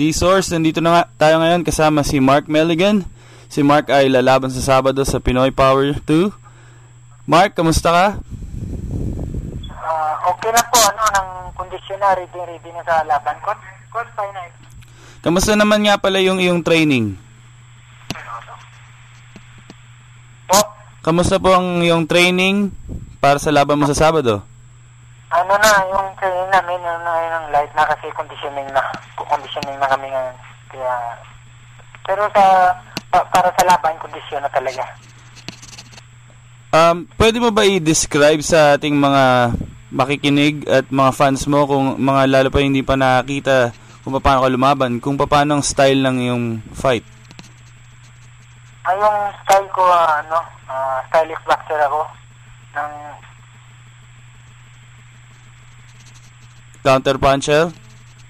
D-Source, nandito na nga tayo ngayon kasama si Mark Meligan. Si Mark ay lalaban sa Sabado sa Pinoy Power 2. Mark, kamusta ka? Okay na po, ng kondisyon na, ready na sa laban. Fine na. Kamusta naman nga pala yung iyong training? Po? Kamusta po ang iyong training para sa laban mo sa Sabado? Yung training namin, yung light na kasi conditioning na kami ngayon. Kaya, pero para sa laban, kondisyon na talaga. Pwede mo ba i-describe sa ating mga makikinig at mga fans mo, kung mga lalo pa hindi pa nakakita kung paano ka lumaban, kung paano ang style ng iyong fight? Yung style ko, stylish boxer ako. Counter puncher?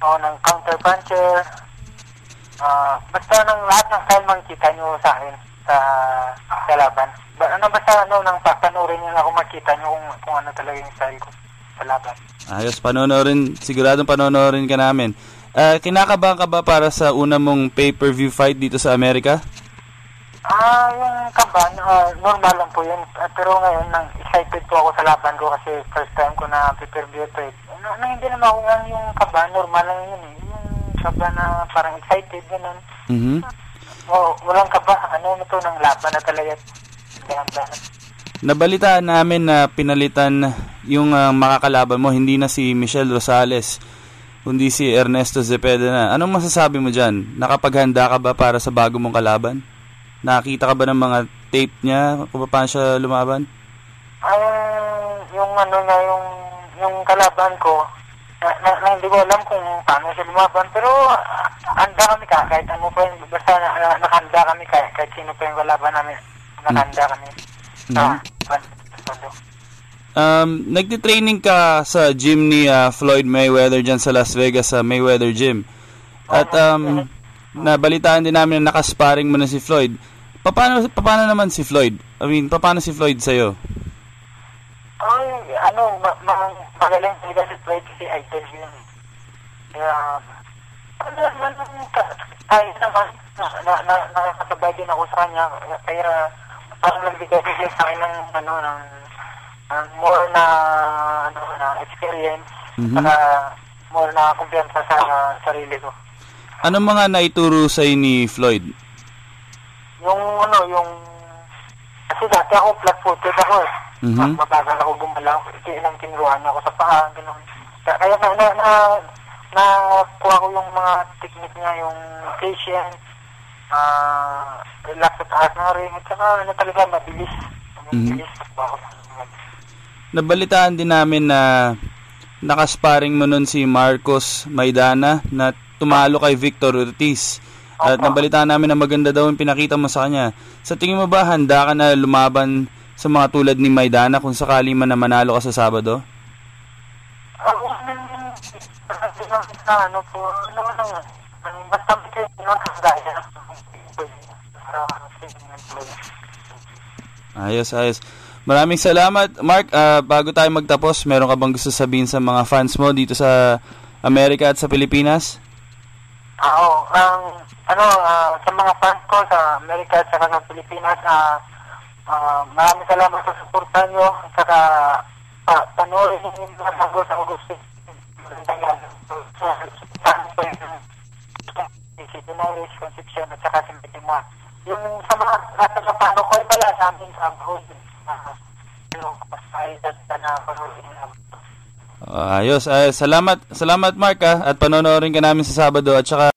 Ng counter puncher. Basta ng lahat ng style makikita nyo sa akin sa laban. Basta nang papanoorin nyo na kung makita nyo kung ano talaga yung style ko sa laban. Ayos, siguradong panonoorin ka namin. Kinakabahan ka ba para sa una mong pay-per-view fight dito sa Amerika? Yung kaban, normal lang po yun. Pero ngayon, excited po ako sa laban ko kasi first time ko na pay-per-view fight. Hindi naman ako yung kaban, normal lang yun eh. Yung kaban na parang excited, gano'n. Mm-hmm. Walang kaba, ito ng laban na talaga. Nabalitaan namin na pinalitan yung makakalaban mo, hindi na si Michelle Rosales, kundi si Ernesto Zepeda na. Anong masasabi mo dyan? Nakapaghanda ka ba para sa bago mong kalaban? Nakakita ka ba ng mga tape niya kung paano siya lumaban? Yung kalaban ko, hindi ko alam kung paano siya lumaban, pero handa kami kahit ano pa yung, basta nakahanda kami kahit sino pa yung kalaban namin, nakahanda kami. Nagtitraining ka sa gym ni Floyd Mayweather dyan sa Las Vegas, sa Mayweather Gym. At nabalitaan din namin na nakasparing mo na si Floyd. Paano naman si Floyd? Paano si Floyd sa'yo? Magaling talaga si Floyd kasi idol yun. Kaya, kahit naman, nakakasabay din ako sa kanya. Kaya, parang nagbigay siya sa akin ng more na experience, saka more na kumpiyansa sa sarili ko. Anong mga naituro sa'yo ni Floyd? Kasi dati ako flat-footed ako eh. Mabagal ako gumalaw. Tinuruan ako sa paa, gano'n. Kaya nakuha ko yung mga technique niya, yung patience, relax at taas ng ring, at saka talaga mabilis. Nabalitaan din namin na nakasparing mo nun si Marcos Maidana na tumalo kay Victor Ortiz. At nabalitaan namin na maganda daw yung pinakita mo sa kanya. Sa tingin mo ba handa ka na lumaban sa mga tulad ni Maidana kung sakali man na manalo ka sa Sabado? Ayos. Maraming salamat, Mark. Bago tayo magtapos, meron ka bang gusto sabihin sa mga fans mo dito sa Amerika at sa Pilipinas? Sa mga fans ko sa Amerika at sa Pilipinas, maraming salamat sa suporta nyo, at saka panoorin yung mga bago sa August. Si Denarius Concepcion at saka si Metima. Yung sa mga katagapano ko ay pala sa amin sa Bahod. Ayos. Salamat Mark at panonoorin ka namin sa Sabado at saka